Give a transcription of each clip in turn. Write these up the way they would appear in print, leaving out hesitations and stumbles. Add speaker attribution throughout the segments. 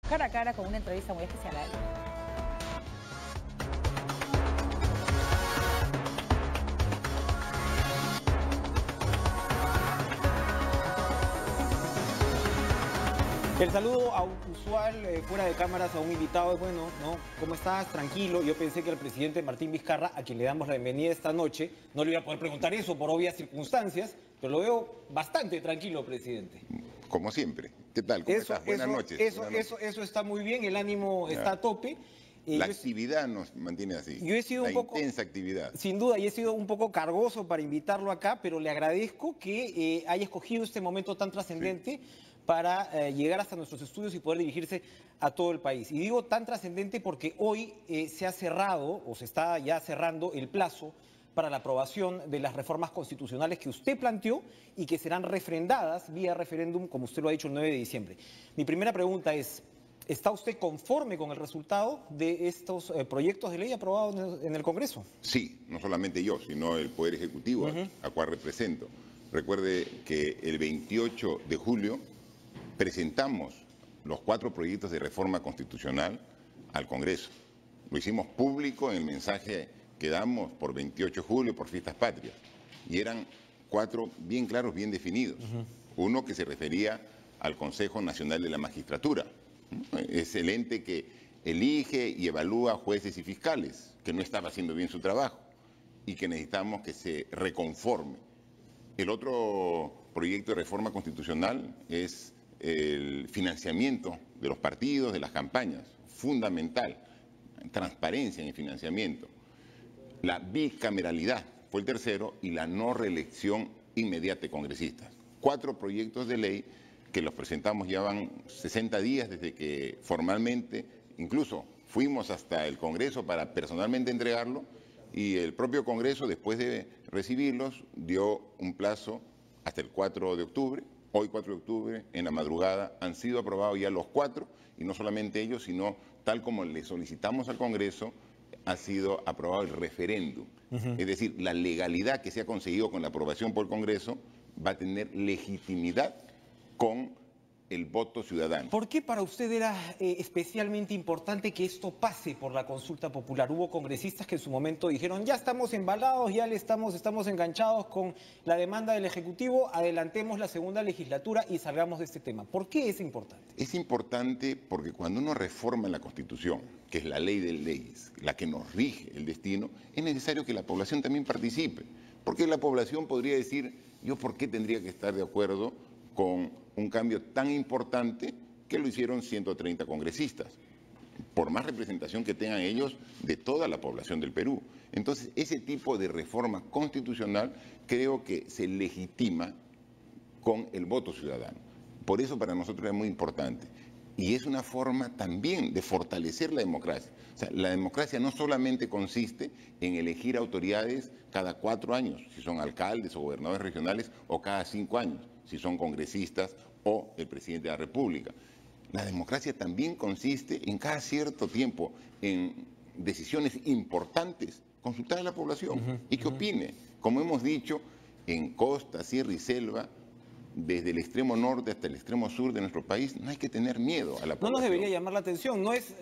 Speaker 1: Cara a cara con una entrevista muy especial a él.
Speaker 2: El saludo usual fuera de cámaras a un invitado es bueno, ¿no? ¿Cómo estás? Tranquilo. Yo pensé que al presidente Martín Vizcarra, a quien le damos la bienvenida esta noche, no le iba a poder preguntar eso por obvias circunstancias, pero lo veo bastante tranquilo, presidente.
Speaker 3: Como siempre. ¿Qué tal? ¿Cómo estás? Buenas noches.
Speaker 2: Eso está muy bien, el ánimo está a tope.
Speaker 3: La actividad nos mantiene así.
Speaker 2: Yo he sido
Speaker 3: la
Speaker 2: un poco,
Speaker 3: intensa actividad.
Speaker 2: Sin duda, y he sido un poco cargoso para invitarlo acá, pero le agradezco que haya escogido este momento tan trascendente para llegar hasta nuestros estudios y poder dirigirse a todo el país. Y digo tan trascendente porque hoy se ha cerrado, o se está ya cerrando, el plazo para la aprobación de las reformas constitucionales que usted planteó y que serán refrendadas vía referéndum, como usted lo ha dicho, el 9 de diciembre. Mi primera pregunta es: ¿está usted conforme con el resultado de estos proyectos de ley aprobados en el Congreso?
Speaker 3: Sí, no solamente yo, sino el Poder Ejecutivo, a cual represento. Recuerde que el 28 de julio presentamos los 4 proyectos de reforma constitucional al Congreso. Lo hicimos público en el mensaje que damos por 28 de julio, por Fiestas Patrias. Y eran 4 bien claros, bien definidos. Uno que se refería al Consejo Nacional de la Magistratura. Es el ente que elige y evalúa jueces y fiscales, que no estaba haciendo bien su trabajo y que necesitamos que se reconforme. El otro proyecto de reforma constitucional es el financiamiento de los partidos, de las campañas, fundamental, transparencia en el financiamiento. La bicameralidad fue el tercero y la no reelección inmediata de congresistas. 4 proyectos de ley que los presentamos, ya van 60 días desde que formalmente, incluso fuimos hasta el Congreso para personalmente entregarlo, y el propio Congreso, después de recibirlos, dio un plazo hasta el 4 de octubre. Hoy, 4 de octubre, en la madrugada, han sido aprobados ya los 4, y no solamente ellos, sino tal como le solicitamos al Congreso, ha sido aprobado el referéndum. Es decir, la legalidad que se ha conseguido con la aprobación por el Congreso va a tener legitimidad con el voto ciudadano.
Speaker 2: ¿Por qué para usted era especialmente importante que esto pase por la consulta popular? Hubo congresistas que en su momento dijeron: ya estamos embalados, ya estamos enganchados con la demanda del Ejecutivo, adelantemos la segunda legislatura y salgamos de este tema. ¿Por qué es importante?
Speaker 3: Es importante porque cuando uno reforma la Constitución, que es la ley de leyes, la que nos rige el destino, es necesario que la población también participe. Porque la población podría decir: ¿yo por qué tendría que estar de acuerdo con un cambio tan importante que lo hicieron 130 congresistas, por más representación que tengan ellos de toda la población del Perú? Entonces, ese tipo de reforma constitucional creo que se legitima con el voto ciudadano. Por eso para nosotros es muy importante. Y es una forma también de fortalecer la democracia. O sea, la democracia no solamente consiste en elegir autoridades cada 4 años, si son alcaldes o gobernadores regionales, o cada 5 años, si son congresistas o el presidente de la República. La democracia también consiste en cada cierto tiempo, en decisiones importantes, consultar a la población y que opine. Como hemos dicho, en costa, sierra y selva, desde el extremo norte hasta el extremo sur de nuestro país, no hay que tener miedo a la población.
Speaker 2: No nos debería llamar la atención, no es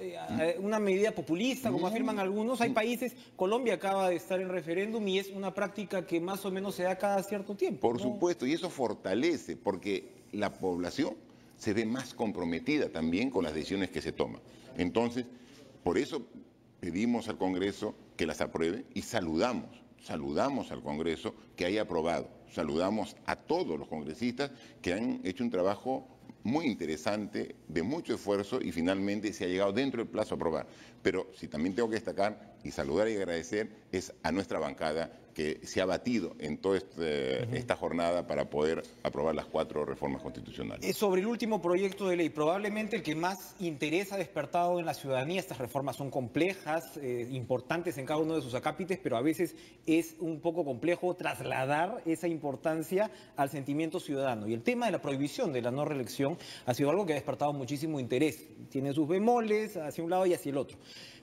Speaker 2: una medida populista, como afirman algunos. Hay países, Colombia acaba de estar en referéndum y es una práctica que más o menos se da cada cierto tiempo.
Speaker 3: Por supuesto, y eso fortalece, porque la población se ve más comprometida también con las decisiones que se toman. Entonces, por eso pedimos al Congreso que las apruebe y saludamos al Congreso que haya aprobado. Saludamos a todos los congresistas que han hecho un trabajo muy interesante, de mucho esfuerzo, y finalmente se ha llegado dentro del plazo a aprobar. Pero si también tengo que destacar y saludar y agradecer es a nuestra bancada que se ha batido en toda esta jornada para poder aprobar las 4 reformas constitucionales.
Speaker 2: Sobre el último proyecto de ley, probablemente el que más interés ha despertado en la ciudadanía. Estas reformas son complejas, importantes en cada uno de sus acápites, pero a veces es un poco complejo trasladar esa importancia al sentimiento ciudadano. Y el tema de la prohibición de la no reelección ha sido algo que ha despertado muchísimo interés. Tiene sus bemoles hacia un lado y hacia el otro.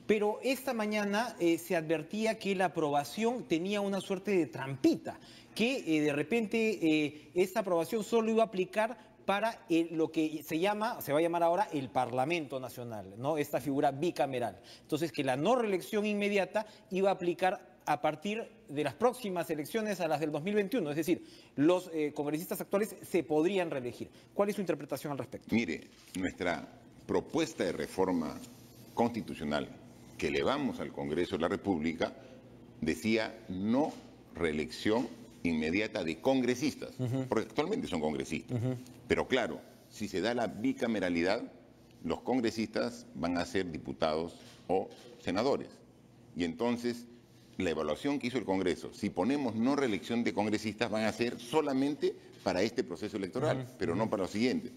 Speaker 2: Pero esta mañana se advertía que la aprobación tenía una suerte de trampita, que de repente esta aprobación solo iba a aplicar para lo que se va a llamar ahora el Parlamento Nacional, ¿no? Esta figura bicameral. Entonces, que la no reelección inmediata iba a aplicar a partir de las próximas elecciones a las del 2021, es decir, los congresistas actuales se podrían reelegir. ¿Cuál es su interpretación al respecto?
Speaker 3: Mire, nuestra propuesta de reforma constitucional que elevamos al Congreso de la República decía no reelección inmediata de congresistas, porque actualmente son congresistas. Pero claro, si se da la bicameralidad, los congresistas van a ser diputados o senadores. Y entonces, la evaluación que hizo el Congreso, si ponemos no reelección de congresistas, van a ser solamente para este proceso electoral, pero no para los siguientes.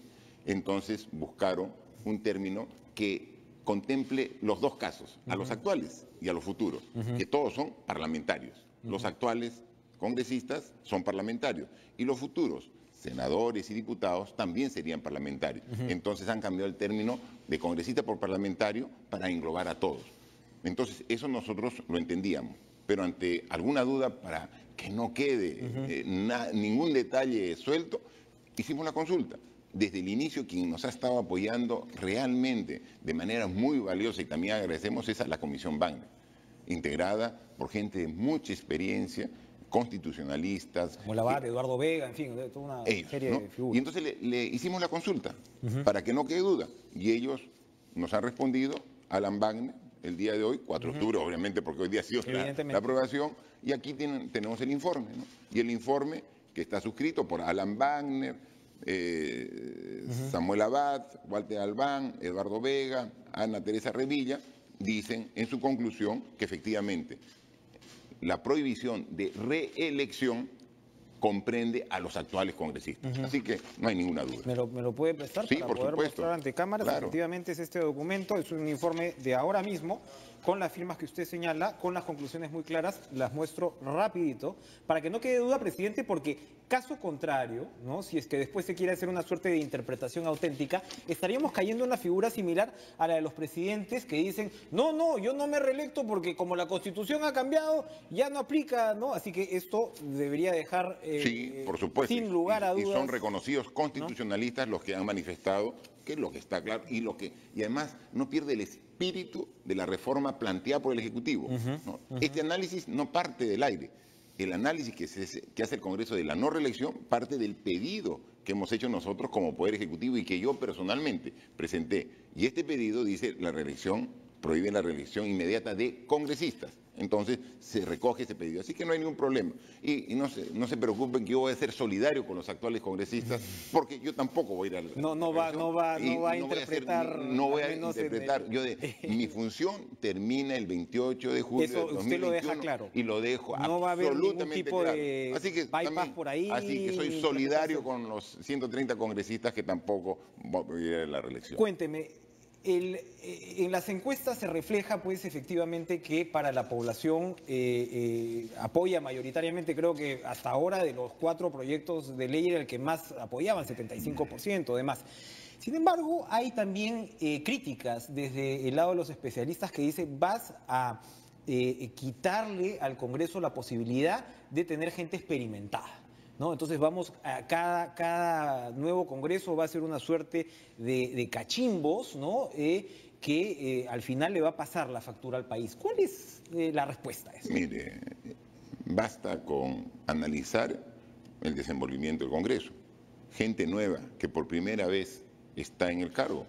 Speaker 3: Entonces, buscaron un término que contemple los dos casos, a los actuales y a los futuros, que todos son parlamentarios. Los actuales congresistas son parlamentarios y los futuros senadores y diputados también serían parlamentarios. Entonces han cambiado el término de congresista por parlamentario para englobar a todos. Entonces eso nosotros lo entendíamos, pero ante alguna duda, para que no quede ningún detalle suelto, hicimos la consulta. Desde el inicio, quien nos ha estado apoyando realmente de manera muy valiosa, y también agradecemos, es a la Comisión Wagner, integrada por gente de mucha experiencia, constitucionalistas.
Speaker 2: Como Labat, Eduardo Vega, en fin, toda una serie de figuras.
Speaker 3: Y entonces le hicimos la consulta, para que no quede duda. Y ellos nos han respondido, Alan Wagner, el día de hoy, 4 de octubre, obviamente, porque hoy día ha sido la aprobación, y aquí tenemos el informe, ¿no? Y el informe que está suscrito por Alan Wagner, Samuel Abad, Walter Albán, Eduardo Vega, Ana Teresa Revilla, dicen en su conclusión que efectivamente la prohibición de reelección comprende a los actuales congresistas. Así que no hay ninguna duda.
Speaker 2: ¿Me lo puede prestar
Speaker 3: Sí,
Speaker 2: para
Speaker 3: por
Speaker 2: poder
Speaker 3: supuesto.
Speaker 2: mostrar ante cámaras?
Speaker 3: Claro.
Speaker 2: Efectivamente es este documento, es un informe de ahora mismo, con las firmas que usted señala, con las conclusiones muy claras, las muestro rapidito, para que no quede duda, presidente, porque caso contrario, ¿no? Si es que después se quiere hacer una suerte de interpretación auténtica, estaríamos cayendo en una figura similar a la de los presidentes que dicen, no, yo no me reelecto porque como la Constitución ha cambiado, ya no aplica, ¿no? Así que esto debería dejar
Speaker 3: Sí, por supuesto.
Speaker 2: sin lugar a dudas.
Speaker 3: Y son reconocidos constitucionalistas los que han manifestado que es lo que está claro y además no pierde el espíritu de la reforma planteada por el Ejecutivo, ¿no? Este análisis no parte del aire. El análisis que hace el Congreso de la no reelección parte del pedido que hemos hecho nosotros como Poder Ejecutivo y que yo personalmente presenté. Y este pedido dice prohíbe la reelección inmediata de congresistas. Entonces se recoge ese pedido. Así que no hay ningún problema. Y no se preocupen que yo voy a ser solidario con los actuales congresistas, porque yo tampoco voy a ir a la
Speaker 2: No va a interpretar.
Speaker 3: No voy a interpretar. Mi función termina el 28 de julio
Speaker 2: Eso
Speaker 3: de 2021.
Speaker 2: usted lo deja claro.
Speaker 3: Y lo dejo
Speaker 2: No va a haber ningún tipo
Speaker 3: claro.
Speaker 2: de
Speaker 3: Así que
Speaker 2: bypass por ahí.
Speaker 3: Así que soy solidario con los 130 congresistas que tampoco voy a ir a la reelección.
Speaker 2: Cuénteme. En las encuestas se refleja, pues, efectivamente que para la población apoya mayoritariamente, creo que hasta ahora de los 4 proyectos de ley era el que más apoyaban, 75%, además. Sin embargo, hay también críticas desde el lado de los especialistas que dicen vas a quitarle al Congreso la posibilidad de tener gente experimentada, ¿no? Entonces vamos a cada nuevo Congreso va a ser una suerte de cachimbos, ¿no? Que al final le va a pasar la factura al país. ¿Cuál es la respuesta a eso?
Speaker 3: Mire, basta con analizar el desenvolvimiento del Congreso. Gente nueva que por primera vez está en el cargo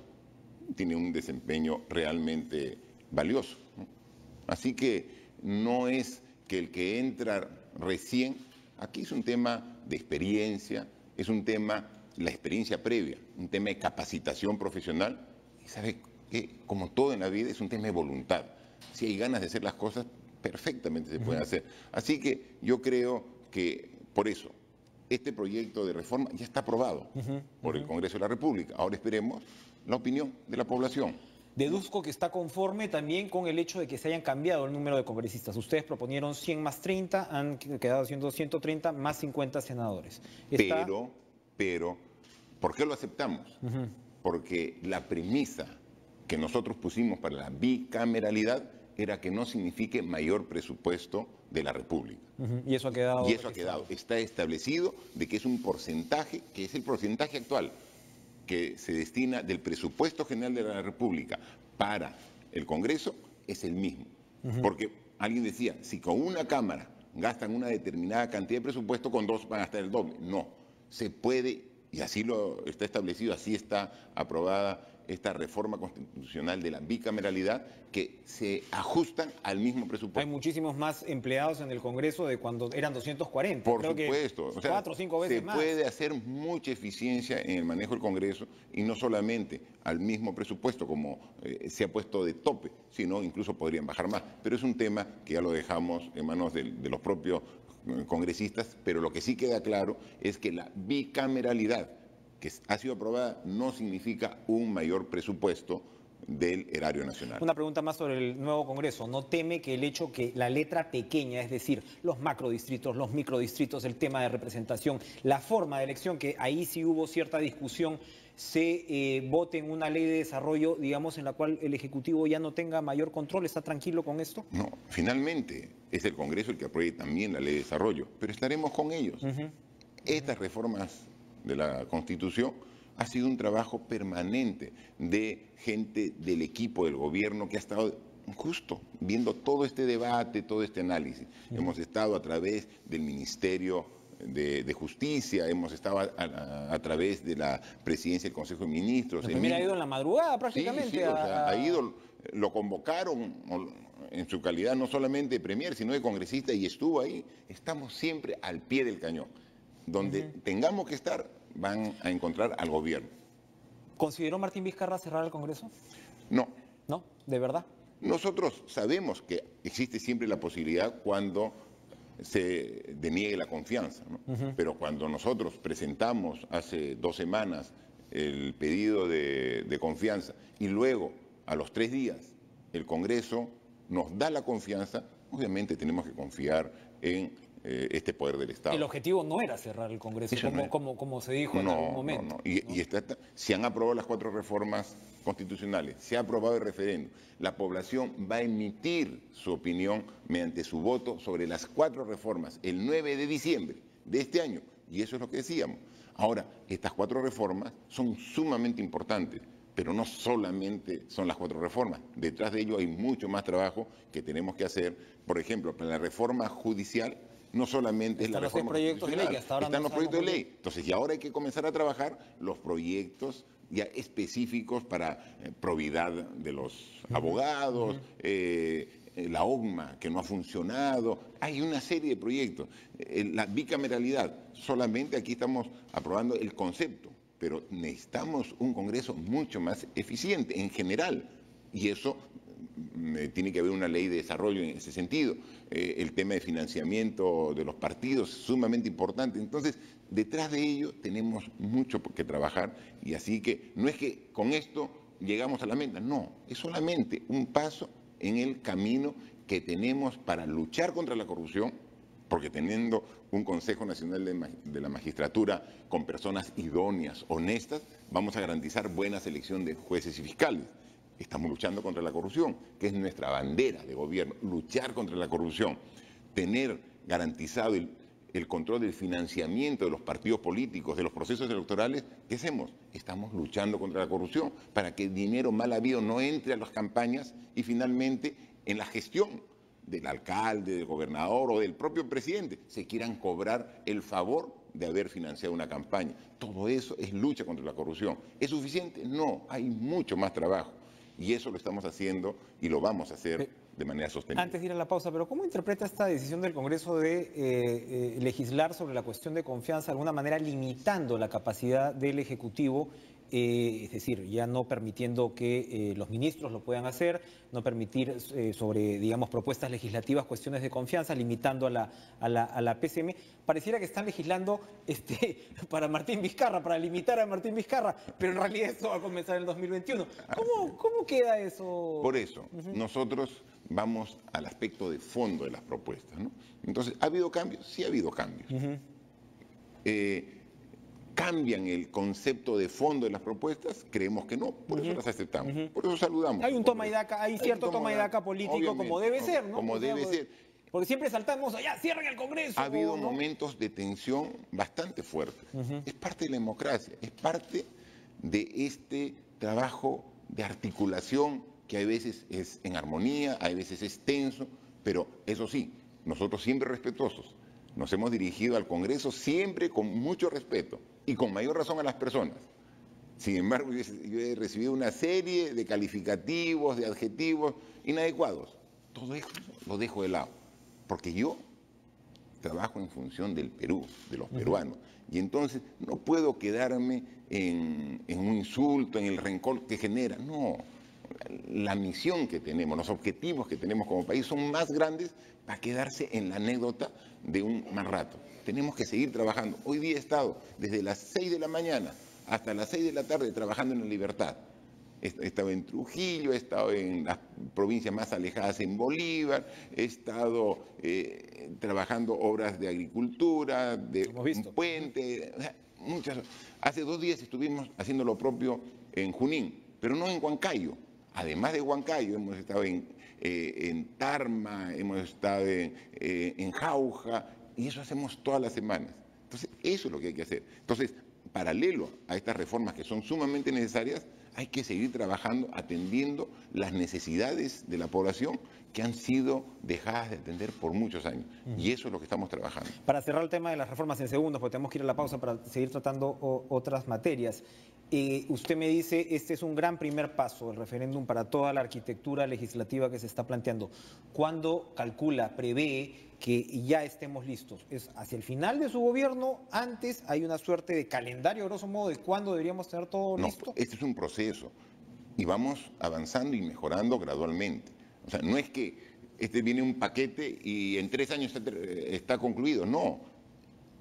Speaker 3: tiene un desempeño realmente valioso, ¿no? Así que no es que el que entra recién. Aquí es un tema de experiencia, es un tema, la experiencia previa, un tema de capacitación profesional. Y sabe que, como todo en la vida, es un tema de voluntad. Si hay ganas de hacer las cosas, perfectamente se pueden hacer. Así que yo creo que, por eso, este proyecto de reforma ya está aprobado por el Congreso de la República. Ahora esperemos la opinión de la población.
Speaker 2: Deduzco que está conforme también con el hecho de que se hayan cambiado el número de congresistas. Ustedes proponieron 100 más 30, han quedado siendo 130 más 50 senadores.
Speaker 3: Pero, ¿por qué lo aceptamos? Porque la premisa que nosotros pusimos para la bicameralidad era que no signifique mayor presupuesto de la República.
Speaker 2: Y eso ha quedado.
Speaker 3: Y eso ha quedado. Está establecido de que es un porcentaje, que es el porcentaje actual. que se destina del presupuesto general de la República para el Congreso es el mismo. Porque alguien decía, si con una Cámara gastan una determinada cantidad de presupuesto, con dos van a gastar el doble. No, se puede, y así lo está establecido, así está aprobada esta reforma constitucional de la bicameralidad, que se ajustan al mismo presupuesto.
Speaker 2: Hay muchísimos más empleados en el Congreso de cuando eran 240.
Speaker 3: Por
Speaker 2: Creo
Speaker 3: supuesto.
Speaker 2: Que 4 o 5 veces
Speaker 3: se
Speaker 2: más.
Speaker 3: puede hacer mucha eficiencia en el manejo del Congreso y no solamente al mismo presupuesto como se ha puesto de tope, sino incluso podrían bajar más. Pero es un tema que ya lo dejamos en manos de los propios congresistas, pero lo que sí queda claro es que la bicameralidad que ha sido aprobada no significa un mayor presupuesto del erario nacional.
Speaker 2: Una pregunta más sobre el nuevo Congreso. ¿No teme que el hecho que la letra pequeña, es decir, los macrodistritos, los microdistritos, el tema de representación, la forma de elección, que ahí sí hubo cierta discusión, se vote en una ley de desarrollo, digamos, en la cual el Ejecutivo ya no tenga mayor control? ¿Está tranquilo con esto?
Speaker 3: No, finalmente es el Congreso el que apruebe también la ley de desarrollo, pero estaremos con ellos. Estas reformas de la Constitución ha sido un trabajo permanente de gente del equipo del gobierno que ha estado justo viendo todo este debate, todo este análisis. Hemos estado a través del Ministerio de Justicia, hemos estado a través de la Presidencia del Consejo de Ministros.
Speaker 2: La primera ha ido en la madrugada prácticamente.
Speaker 3: Sí, o sea, ha ido, lo convocaron en su calidad no solamente de premier, sino de congresista, y estuvo ahí. Estamos siempre al pie del cañón. Donde tengamos que estar, van a encontrar al gobierno.
Speaker 2: ¿Consideró Martín Vizcarra cerrar el Congreso?
Speaker 3: No.
Speaker 2: ¿No? ¿De verdad?
Speaker 3: Nosotros sabemos que existe siempre la posibilidad cuando se deniegue la confianza, ¿no? Pero cuando nosotros presentamos hace 2 semanas el pedido de confianza y luego a los 3 días el Congreso nos da la confianza, obviamente tenemos que confiar en este poder del Estado.
Speaker 2: El objetivo no era cerrar el Congreso, como se dijo en algún momento.
Speaker 3: No. Se han aprobado las 4 reformas constitucionales, se ha aprobado el referéndum. La población va a emitir su opinión mediante su voto sobre las 4 reformas el 9 de diciembre de este año. Y eso es lo que decíamos. Ahora, estas 4 reformas son sumamente importantes, pero no solamente son las 4 reformas. Detrás de ello hay mucho más trabajo que tenemos que hacer. Por ejemplo, para la reforma judicial, no solamente es la reforma constitucional, están los proyectos de ley. Entonces, y ahora hay que comenzar a trabajar los proyectos ya específicos para probidad de los abogados, la OGMA que no ha funcionado. Hay una serie de proyectos. La bicameralidad, solamente aquí estamos aprobando el concepto, pero necesitamos un Congreso mucho más eficiente en general, y eso tiene que haber una ley de desarrollo en ese sentido. El tema de financiamiento de los partidos es sumamente importante. Entonces, detrás de ello tenemos mucho que trabajar, y así que no es que con esto llegamos a la meta, no, es solamente un paso en el camino que tenemos para luchar contra la corrupción, porque teniendo un Consejo Nacional de la Magistratura con personas idóneas, honestas, vamos a garantizar buena selección de jueces y fiscales. Estamos luchando contra la corrupción, que es nuestra bandera de gobierno, luchar contra la corrupción, tener garantizado el control del financiamiento de los partidos políticos, de los procesos electorales. ¿Qué hacemos? Estamos luchando contra la corrupción para que el dinero mal habido no entre a las campañas y finalmente en la gestión del alcalde, del gobernador o del propio presidente se quieran cobrar el favor de haber financiado una campaña. Todo eso es lucha contra la corrupción. ¿Es suficiente? No, hay mucho más trabajo. Y eso lo estamos haciendo y lo vamos a hacer de manera sostenible.
Speaker 2: Antes de ir a la pausa, pero ¿cómo interpreta esta decisión del Congreso de legislar sobre la cuestión de confianza, de alguna manera limitando la capacidad del Ejecutivo? Es decir, ya no permitiendo que los ministros lo puedan hacer, no permitir sobre, digamos, propuestas legislativas, cuestiones de confianza, limitando a la PCM. Pareciera que están legislando para Martín Vizcarra, para limitar a Martín Vizcarra, pero en realidad esto va a comenzar en el 2021. ¿Cómo queda eso?
Speaker 3: Por eso, nosotros vamos al aspecto de fondo de las propuestas, ¿no? Entonces, ¿ha habido cambios? Sí ha habido cambios. ¿Cambian el concepto de fondo de las propuestas? Creemos que no, por eso las aceptamos, por eso saludamos.
Speaker 2: Hay un toma y daca, hay cierto toma y daca político, como debe ser, ¿no?
Speaker 3: Como debe ser.
Speaker 2: Porque siempre saltamos, allá, cierren el Congreso.
Speaker 3: Ha habido momentos de tensión bastante fuertes. Es parte de la democracia, es parte de este trabajo de articulación que a veces es en armonía, a veces es tenso, pero eso sí, nosotros siempre respetuosos. Nos hemos dirigido al Congreso siempre con mucho respeto y con mayor razón a las personas. Sin embargo, yo he recibido una serie de calificativos, de adjetivos inadecuados. Todo eso lo dejo de lado, porque yo trabajo en función del Perú, de los peruanos, y entonces no puedo quedarme en un insulto, en el rencor que genera. No, la misión que tenemos, los objetivos que tenemos como país son más grandes para quedarse en la anécdota de un mal rato. Tenemos que seguir trabajando. Hoy día he estado desde las 6 de la mañana hasta las 6 de la tarde trabajando en La Libertad. He estado en Trujillo, he estado en las provincias más alejadas en Bolívar, he estado trabajando obras de agricultura, de un puente, o sea, muchas. Hace 2 días estuvimos haciendo lo propio en Junín, pero no en Huancayo. Además de Huancayo, hemos estado en Tarma, hemos estado en Jauja, y eso hacemos todas las semanas. Entonces, eso es lo que hay que hacer. Entonces, paralelo a estas reformas que son sumamente necesarias, hay que seguir trabajando, atendiendo las necesidades de la población que han sido dejadas de atender por muchos años. Y eso es lo que estamos trabajando.
Speaker 2: Para cerrar el tema de las reformas en segundos, porque tenemos que ir a la pausa para seguir tratando otras materias. Usted me dice, este es un gran primer paso, el referéndum para toda la arquitectura legislativa que se está planteando. ¿Cuándo calcula, prevé que ya estemos listos? ¿Es hacia el final de su gobierno? ¿Antes? ¿Hay una suerte de calendario, grosso modo, de cuándo deberíamos tener todo listo?
Speaker 3: Este es un proceso y vamos avanzando y mejorando gradualmente. O sea, no es que viene un paquete y en 3 años está concluido. No,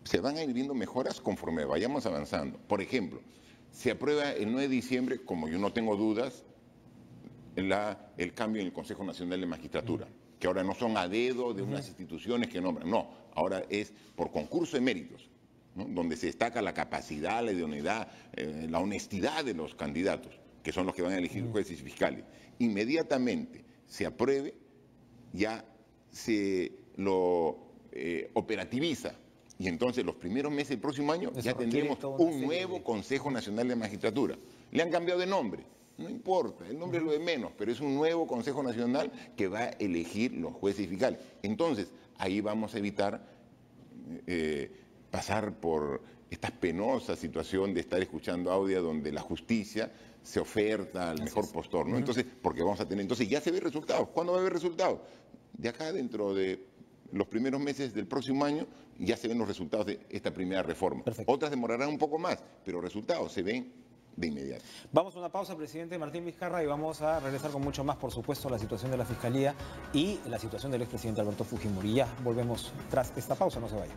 Speaker 3: se van a ir viendo mejoras conforme vayamos avanzando. Por ejemplo, se aprueba el 9 de diciembre, como yo no tengo dudas, el cambio en el Consejo Nacional de Magistratura, que ahora no son a dedo de unas instituciones que nombran, no, ahora es por concurso de méritos, ¿no? Donde se destaca la capacidad, la idoneidad, la honestidad de los candidatos, que son los que van a elegir jueces y fiscales. Inmediatamente se apruebe, ya se lo operativiza. Y entonces los primeros meses del próximo año ya tendremos un nuevo Consejo Nacional de Magistratura. Le han cambiado de nombre, no importa, el nombre es lo de menos, pero es un nuevo Consejo Nacional que va a elegir los jueces y fiscales. Entonces, ahí vamos a evitar pasar por esta penosa situación de estar escuchando audio donde la justicia se oferta al mejor postor, ¿no? Entonces, porque vamos a tener, entonces ya se ve resultados. ¿Cuándo va a haber resultados? De acá dentro de los primeros meses del próximo año ya se ven los resultados de esta primera reforma.
Speaker 2: Perfecto.
Speaker 3: Otras demorarán un poco más, pero resultados se ven de inmediato.
Speaker 2: Vamos a una pausa, presidente Martín Vizcarra, y vamos a regresar con mucho más, por supuesto, la situación de la Fiscalía y la situación del expresidente Alberto Fujimori. Ya volvemos tras esta pausa, no se vaya.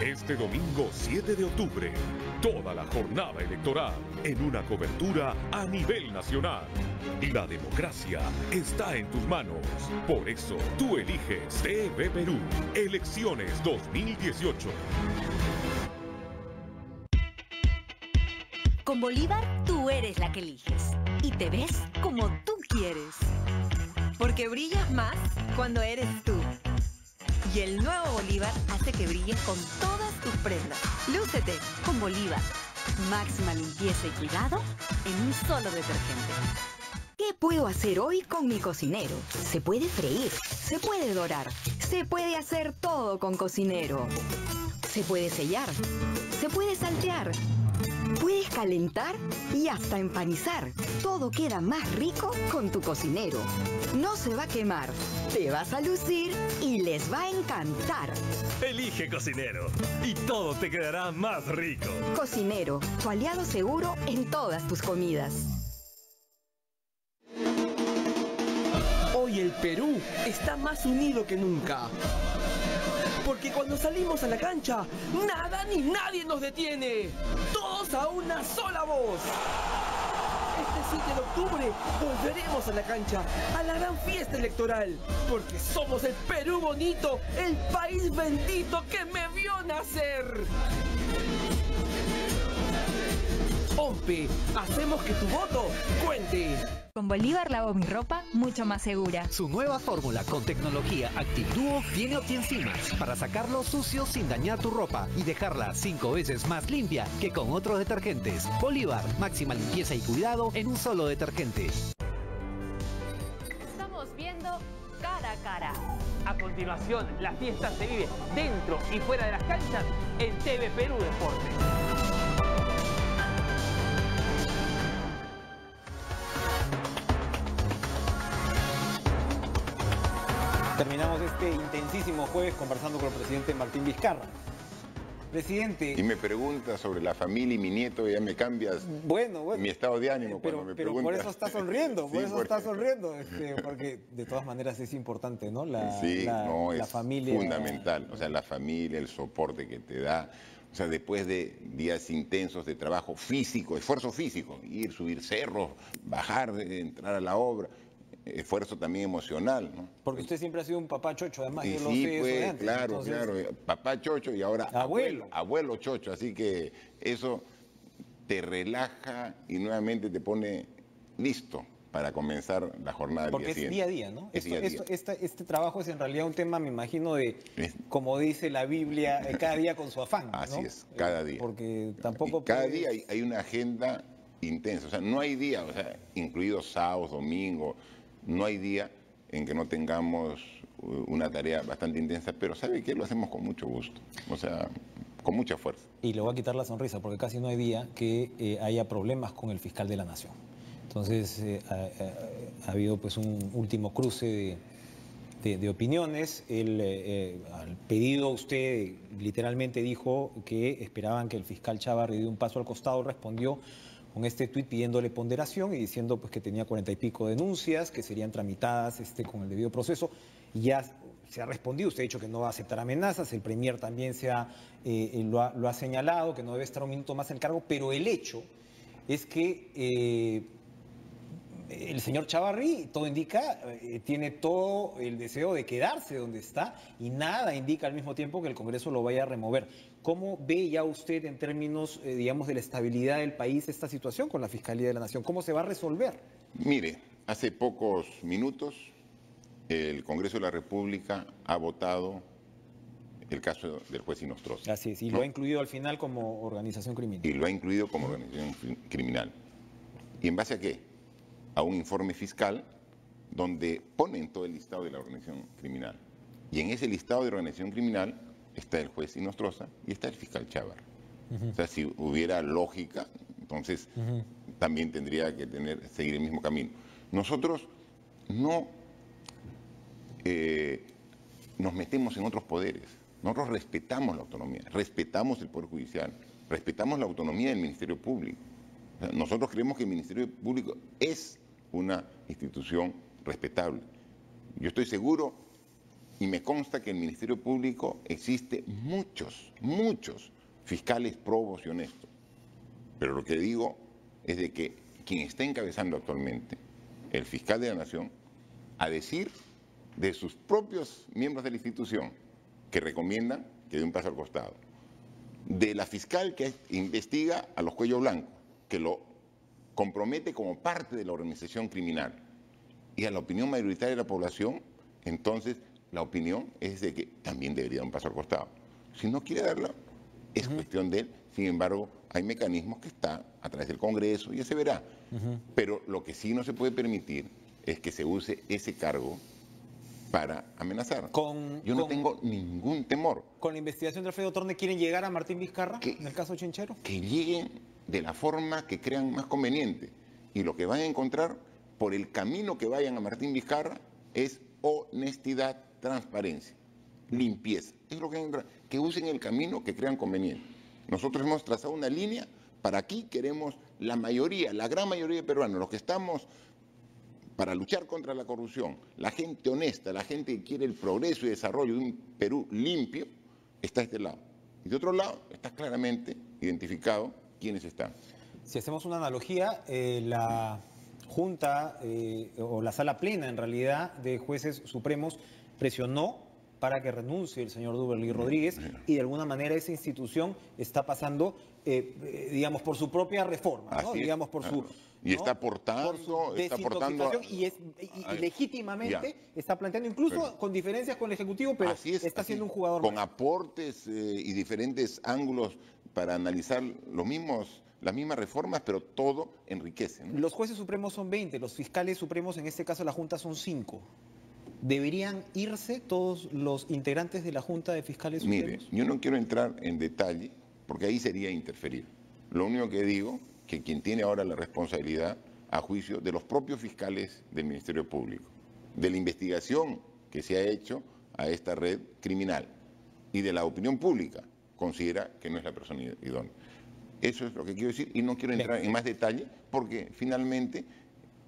Speaker 4: Este domingo 7 de octubre, toda la jornada electoral en una cobertura a nivel nacional. La democracia está en tus manos. Por eso, tú eliges TV Perú. Elecciones 2018.
Speaker 5: Con Bolívar, tú eres la que eliges. Y te ves como tú quieres. Porque brillas más cuando eres tú. Y el nuevo Bolívar hace que brilles con todas tus prendas. Lúcete con Bolívar. Máxima limpieza y cuidado en un solo detergente.
Speaker 6: ¿Qué puedo hacer hoy con mi cocinero? Se puede freír, se puede dorar, se puede hacer todo con Cocinero. Se puede sellar, se puede saltear, puedes calentar y hasta empanizar. Todo queda más rico con tu Cocinero. No se va a quemar, te vas a lucir y les va a encantar.
Speaker 7: Elige Cocinero y todo te quedará más rico.
Speaker 6: Cocinero, tu aliado seguro en todas tus comidas.
Speaker 8: Hoy el Perú está más unido que nunca. Porque cuando salimos a la cancha, nada ni nadie nos detiene. Todos a una sola voz. Este 7 de octubre volveremos a la cancha, a la gran fiesta electoral, porque somos el Perú bonito, el país bendito que me vio nacer. OMPE, hacemos que tu voto cuente.
Speaker 6: Con Bolívar lavo mi ropa mucho más segura.
Speaker 9: Su nueva fórmula con tecnología Active Duo tiene OptiEnzimas para sacarlo sucio sin dañar tu ropa y dejarla 5 veces más limpia que con otros detergentes. Bolívar, máxima limpieza y cuidado en un solo detergente.
Speaker 1: Estamos viendo Cara a Cara.
Speaker 10: A continuación, la fiesta se vive dentro y fuera de las canchas en TV Perú Deportes.
Speaker 2: Terminamos este intensísimo jueves conversando con el presidente Martín Vizcarra. Presidente...
Speaker 3: Y me pregunta sobre la familia y mi nieto, y ya me cambias mi estado de ánimo cuando me
Speaker 2: pero
Speaker 3: preguntas.
Speaker 2: por eso está sonriendo,
Speaker 3: Sí,
Speaker 2: por eso está sonriendo, porque de todas maneras es importante, ¿no? La
Speaker 3: es
Speaker 2: familia...
Speaker 3: fundamental, o sea, la familia, el soporte que te da. O sea, después de días intensos de trabajo físico, esfuerzo físico, ir, subir cerros, bajar, entrar a la obra, esfuerzo también emocional, ¿no?
Speaker 2: Porque usted siempre ha sido un papá chocho, además,
Speaker 3: Y
Speaker 2: yo lo
Speaker 3: sí,
Speaker 2: sé
Speaker 3: pues,
Speaker 2: eso de antes.
Speaker 3: claro,
Speaker 2: Entonces,
Speaker 3: papá chocho y ahora
Speaker 2: abuelo.
Speaker 3: abuelo chocho, así que eso te relaja y nuevamente te pone listo para comenzar la jornada del
Speaker 2: porque
Speaker 3: día
Speaker 2: es
Speaker 3: siguiente.
Speaker 2: día a día, ¿no?
Speaker 3: Es día a día.
Speaker 2: Este trabajo es en realidad un tema, me imagino, de, como dice la Biblia, cada día con su afán, ¿no?
Speaker 3: Así es, cada día.
Speaker 2: Porque tampoco...
Speaker 3: Y cada día hay una agenda intensa, o sea, no hay día, o sea, incluidos sábados, domingos, no hay día en que no tengamos una tarea bastante intensa, pero ¿sabe qué? Lo hacemos con mucho gusto, o sea, con mucha fuerza.
Speaker 2: Y le voy a quitar la sonrisa, porque casi no hay día que haya problemas con el fiscal de la Nación. Entonces, ha habido pues un último cruce de opiniones. Al pedido, usted literalmente dijo que esperaban que el fiscal Chávarri diera un paso al costado, respondió con este tuit pidiéndole ponderación y diciendo pues que tenía 40 y pico denuncias, que serían tramitadas con el debido proceso. Y ya se ha respondido, usted ha dicho que no va a aceptar amenazas, el Premier también lo ha señalado, que no debe estar un minuto más en el cargo, pero el hecho es que el señor Chávarri, todo indica, tiene todo el deseo de quedarse donde está y nada indica al mismo tiempo que el Congreso lo vaya a remover. ¿Cómo ve ya usted en términos, digamos, de la estabilidad del país esta situación con la Fiscalía de la Nación? ¿Cómo se va a resolver?
Speaker 3: Mire, hace pocos minutos el Congreso de la República ha votado el caso del juez Inostroza.
Speaker 2: Así es, y lo ha incluido al final como organización criminal.
Speaker 3: Y lo ha incluido como organización criminal. ¿Y en base a qué? A un informe fiscal donde ponen todo el listado de la organización criminal. Y en ese listado de organización criminal está el juez Inostroza y está el fiscal Chávarri. O sea, si hubiera lógica, entonces también tendría que seguir el mismo camino. Nosotros no nos metemos en otros poderes. Nosotros respetamos la autonomía, respetamos el Poder Judicial, respetamos la autonomía del Ministerio Público. O sea, nosotros creemos que el Ministerio Público es una institución respetable. Yo estoy seguro y me consta que en el Ministerio Público existe muchos fiscales probos y honestos. Pero lo que digo es de que quien está encabezando actualmente, el fiscal de la Nación, a decir de sus propios miembros de la institución, que recomiendan que dé un paso al costado, de la fiscal que investiga a los cuellos blancos, que lo compromete como parte de la organización criminal, y a la opinión mayoritaria de la población, entonces la opinión es de que también debería dar un paso al costado. Si no quiere darlo, es cuestión de él. Sin embargo, hay mecanismos que están a través del Congreso, y ya se verá. Pero lo que sí no se puede permitir es que se use ese cargo para amenazar. Yo no tengo ningún temor.
Speaker 2: ¿Con la investigación de Alfredo Torne quieren llegar a Martín Vizcarra en el caso Chinchero?
Speaker 3: Que lleguen de la forma que crean más conveniente. Y lo que van a encontrar por el camino que vayan a Martín Vizcarra es honestidad, transparencia, limpieza. Es lo que van a encontrar. Que usen el camino que crean conveniente. Nosotros hemos trazado una línea. Para aquí queremos la mayoría, la gran mayoría de peruanos, los que estamos para luchar contra la corrupción, la gente honesta, la gente que quiere el progreso y desarrollo de un Perú limpio, está a este lado. Y de otro lado está claramente identificado quiénes están.
Speaker 2: Si hacemos una analogía, la Junta o la Sala Plena, en realidad, de jueces supremos presionó para que renuncie el señor Duberly Rodríguez y de alguna manera esa institución está pasando, digamos, por su propia reforma, ¿no? Digamos, por su...
Speaker 3: Y está aportando,
Speaker 2: y legítimamente está planteando, incluso con diferencias con el Ejecutivo, pero está siendo un jugador
Speaker 3: con
Speaker 2: más.
Speaker 3: Aportes y diferentes ángulos para analizar las mismas reformas, pero todo enriquece, ¿no?
Speaker 2: Los jueces supremos son 20, los fiscales supremos, en este caso la Junta, son 5. ¿Deberían irse todos los integrantes de la Junta de Fiscales Supremos?
Speaker 3: Mire, yo no quiero entrar en detalle, porque ahí sería interferir. Lo único que digo, que quien tiene ahora la responsabilidad, a juicio de los propios fiscales del Ministerio Público, de la investigación que se ha hecho a esta red criminal y de la opinión pública, considera que no es la persona idónea. Eso es lo que quiero decir y no quiero entrar en más detalle, porque finalmente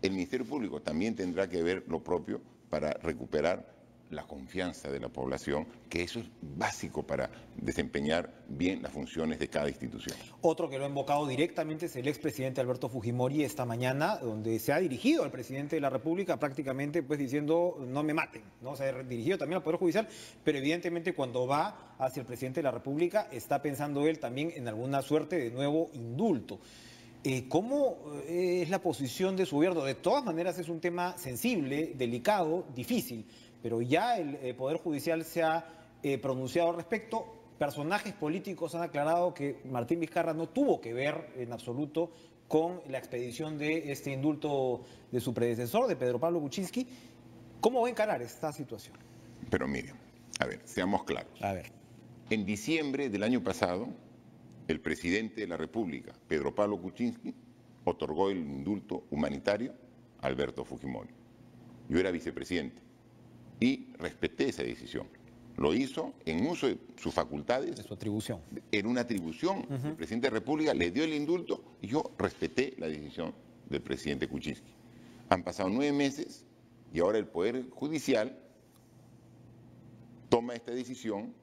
Speaker 3: el Ministerio Público también tendrá que ver lo propio para recuperar la confianza de la población, que eso es básico para desempeñar bien las funciones de cada institución.
Speaker 2: Otro que lo ha invocado directamente es el expresidente Alberto Fujimori esta mañana, donde se ha dirigido al presidente de la República prácticamente pues diciendo no me maten, ¿no? Se ha dirigido también al Poder Judicial, pero evidentemente cuando va hacia el presidente de la República está pensando él también en alguna suerte de nuevo indulto. ¿Cómo es la posición de su gobierno? De todas maneras es un tema sensible, delicado, difícil, pero ya el Poder Judicial se ha pronunciado al respecto. Personajes políticos han aclarado que Martín Vizcarra no tuvo que ver en absoluto con la expedición de este indulto de su predecesor, de Pedro Pablo Kuczynski. ¿Cómo va a encarar esta situación?
Speaker 3: Pero miren, a ver, seamos claros.
Speaker 2: A ver.
Speaker 3: En diciembre del año pasado, el presidente de la República, Pedro Pablo Kuczynski, otorgó el indulto humanitario a Alberto Fujimori. Yo era vicepresidente y respeté esa decisión. Lo hizo en uso de sus facultades.
Speaker 2: De su atribución.
Speaker 3: Era una atribución. El presidente de la República le dio el indulto y yo respeté la decisión del presidente Kuczynski. Han pasado 9 meses y ahora el Poder Judicial toma esta decisión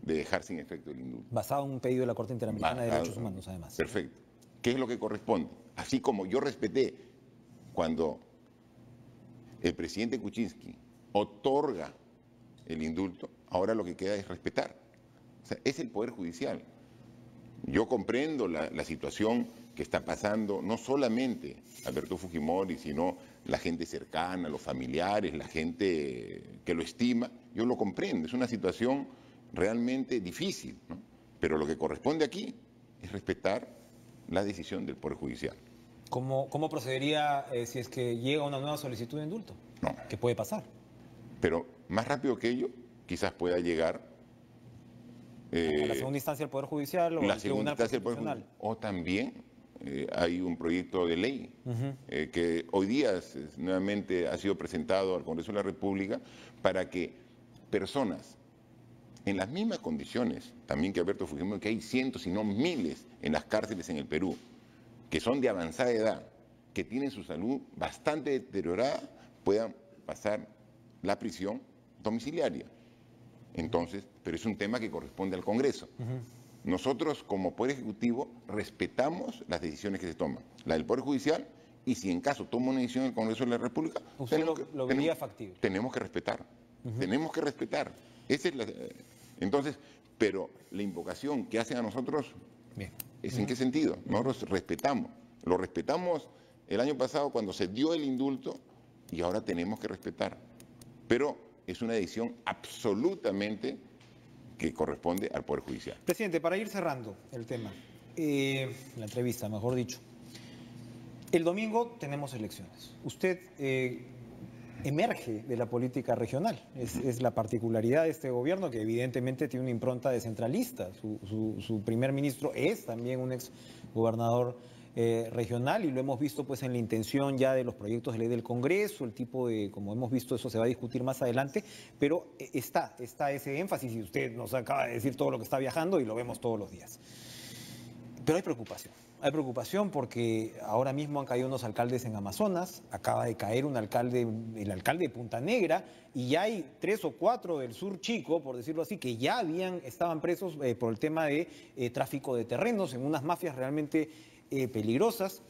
Speaker 3: de dejar sin efecto el indulto.
Speaker 2: Basado en un pedido de la Corte Interamericana de Derechos Humanos, además.
Speaker 3: Perfecto. ¿Qué es lo que corresponde? Así como yo respeté cuando el presidente Kuczynski otorga el indulto, ahora lo que queda es respetar. O sea, es el Poder Judicial. Yo comprendo la situación que está pasando, no solamente Alberto Fujimori, sino la gente cercana, los familiares, la gente que lo estima. Yo lo comprendo, es una situación realmente difícil, ¿no? Pero lo que corresponde aquí es respetar la decisión del Poder Judicial.
Speaker 2: ¿Cómo procedería si es que llega una nueva solicitud de indulto?
Speaker 3: No.
Speaker 2: ¿Qué puede pasar?
Speaker 3: Pero más rápido que ello, quizás pueda llegar
Speaker 2: a la segunda instancia del Poder Judicial o al Tribunal Constitucional.
Speaker 3: O también hay un proyecto de ley que hoy día nuevamente ha sido presentado al Congreso de la República para que personas en las mismas condiciones, también que Alberto Fujimori, que hay cientos, si no miles, en las cárceles en el Perú, que son de avanzada edad, que tienen su salud bastante deteriorada, puedan pasar la prisión domiciliaria. Entonces, pero es un tema que corresponde al Congreso. Nosotros, como Poder Ejecutivo, respetamos las decisiones que se toman, la del Poder Judicial, y si en caso toma una decisión el Congreso de la República,
Speaker 2: ¿usted lo vería factible?
Speaker 3: Tenemos que respetar. Tenemos que respetar. Esa es entonces, pero la invocación que hacen a nosotros, ¿es en qué sentido? Nosotros respetamos. Lo respetamos el año pasado cuando se dio el indulto y ahora tenemos que respetar. Pero es una decisión absolutamente que corresponde al Poder Judicial.
Speaker 2: Presidente, para ir cerrando el tema, la entrevista, mejor dicho. El domingo tenemos elecciones. Usted emerge de la política regional. Es la particularidad de este gobierno, que evidentemente tiene una impronta descentralista. Su primer ministro es también un ex gobernador regional, y lo hemos visto pues en la intención ya de los proyectos de ley del Congreso, el tipo de, como hemos visto, eso se va a discutir más adelante, pero está ese énfasis, y usted nos acaba de decir todo lo que está viajando y lo vemos todos los días. Pero hay preocupación porque ahora mismo han caído unos alcaldes en Amazonas, acaba de caer el alcalde de Punta Negra, y ya hay 3 o 4 del sur chico, por decirlo así, que ya estaban presos por el tema de tráfico de terrenos en unas mafias realmente peligrosas.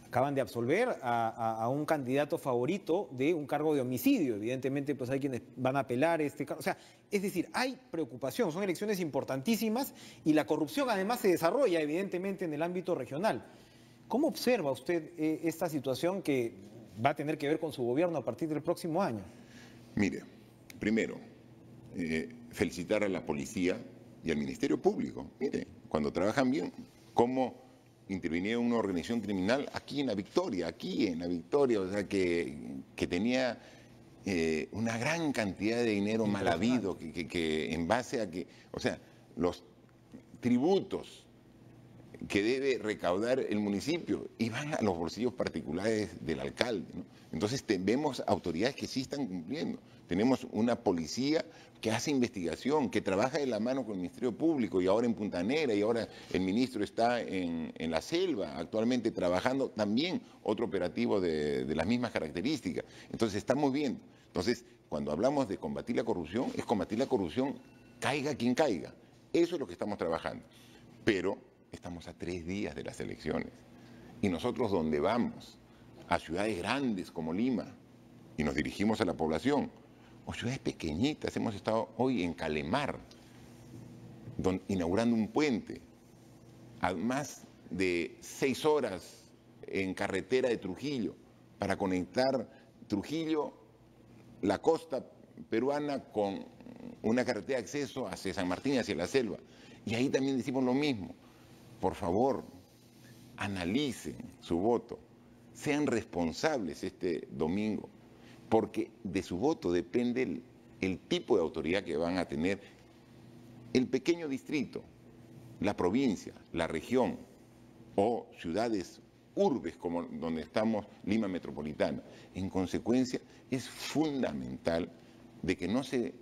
Speaker 2: Acaban de absolver a un candidato favorito de un cargo de homicidio. Evidentemente, pues hay quienes van a apelar este cargo. O sea, es decir, hay preocupación, son elecciones importantísimas y la corrupción además se desarrolla evidentemente en el ámbito regional. ¿Cómo observa usted esta situación que va a tener que ver con su gobierno a partir del próximo año?
Speaker 3: Mire, primero, felicitar a la policía y al Ministerio Público. Mire, cuando trabajan bien, cómo intervinieron una organización criminal aquí en La Victoria, o sea, que tenía una gran cantidad de dinero mal habido, que en base a que, o sea, los tributos que debe recaudar el municipio iban a los bolsillos particulares del alcalde, ¿no? Entonces vemos autoridades que sí están cumpliendo. Tenemos una policía que hace investigación, que trabaja de la mano con el Ministerio Público y ahora en Punta Negra y ahora el ministro está en la selva actualmente trabajando también otro operativo de las mismas características. Entonces estamos viendo. Entonces cuando hablamos de combatir la corrupción, es combatir la corrupción caiga quien caiga. Eso es lo que estamos trabajando. Pero estamos a 3 días de las elecciones y nosotros donde vamos, a ciudades grandes como Lima, y nos dirigimos a la población, o ciudades pequeñitas, hemos estado hoy en Calemar, inaugurando un puente, a más de 6 horas en carretera de Trujillo, para conectar Trujillo, la costa peruana, con una carretera de acceso hacia San Martín, hacia la selva. Y ahí también decimos lo mismo. Por favor, analicen su voto, sean responsables este domingo, porque de su voto depende el tipo de autoridad que van a tener el pequeño distrito, la provincia, la región o ciudades, urbes como donde estamos, Lima Metropolitana. En consecuencia, es fundamental de que no se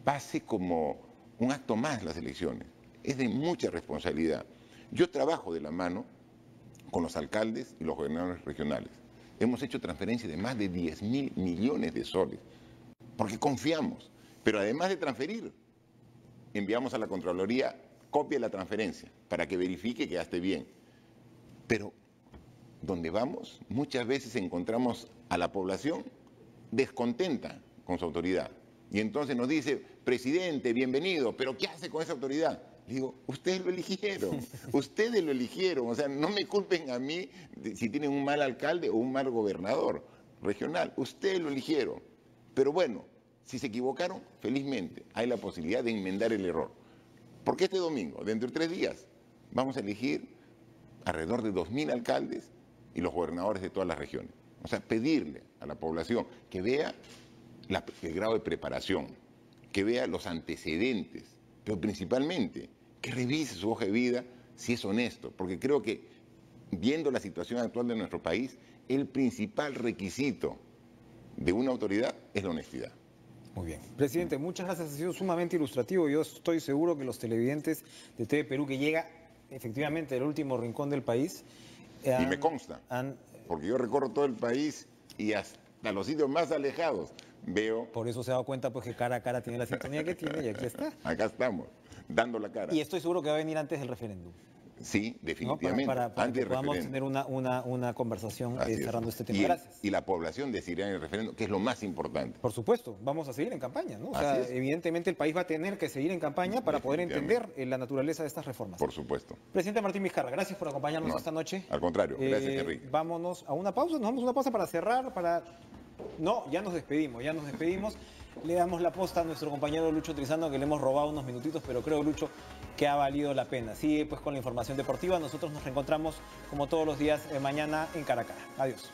Speaker 3: pase como un acto más las elecciones. Es de mucha responsabilidad. Yo trabajo de la mano con los alcaldes y los gobernadores regionales. Hemos hecho transferencias de más de 10.000 millones de soles, porque confiamos. Pero además de transferir, enviamos a la Contraloría copia de la transferencia para que verifique que ya esté bien. Pero donde vamos, muchas veces encontramos a la población descontenta con su autoridad. Y entonces nos dice, presidente, bienvenido, pero ¿qué hace con esa autoridad? Digo, ustedes lo eligieron, o sea, no me culpen a mí si tienen un mal alcalde o un mal gobernador regional, ustedes lo eligieron. Pero bueno, si se equivocaron, felizmente hay la posibilidad de enmendar el error. Porque este domingo, dentro de 3 días, vamos a elegir alrededor de 2.000 alcaldes y los gobernadores de todas las regiones. O sea, pedirle a la población que vea el grado de preparación, que vea los antecedentes, pero principalmente que revise su hoja de vida si es honesto, porque creo que viendo la situación actual de nuestro país, el principal requisito de una autoridad es la honestidad.
Speaker 2: Muy bien. Presidente, muchas gracias, ha sido sumamente ilustrativo. Yo estoy seguro que los televidentes de TV Perú, que llega efectivamente del último rincón del país...
Speaker 3: y me consta, porque yo recorro todo el país y hasta los sitios más alejados veo...
Speaker 2: Por eso se ha dado cuenta pues que Cara a Cara tiene la sintonía que tiene y aquí está.
Speaker 3: Acá estamos, dando la cara.
Speaker 2: Y estoy seguro que va a venir antes del referéndum.
Speaker 3: Sí, definitivamente.
Speaker 2: ¿No? Para que podamos tener una conversación cerrando este tema. Gracias.
Speaker 3: Y la población decidirá en el referéndum, que es lo más importante.
Speaker 2: Por supuesto, vamos a seguir en campaña, ¿no? O sea, evidentemente el país va a tener que seguir en campaña para poder entender la naturaleza de estas reformas.
Speaker 3: Por supuesto.
Speaker 2: Presidente Martín Vizcarra, gracias por acompañarnos esta noche.
Speaker 3: Al contrario, gracias, Enrique.
Speaker 2: Vámonos a una pausa, nos vamos a una pausa para cerrar, No, ya nos despedimos. Le damos la posta a nuestro compañero Lucho Trizano, que le hemos robado unos minutitos, pero creo, Lucho, que ha valido la pena. Sigue pues con la información deportiva. Nosotros nos reencontramos como todos los días mañana en Cara a Cara. Adiós.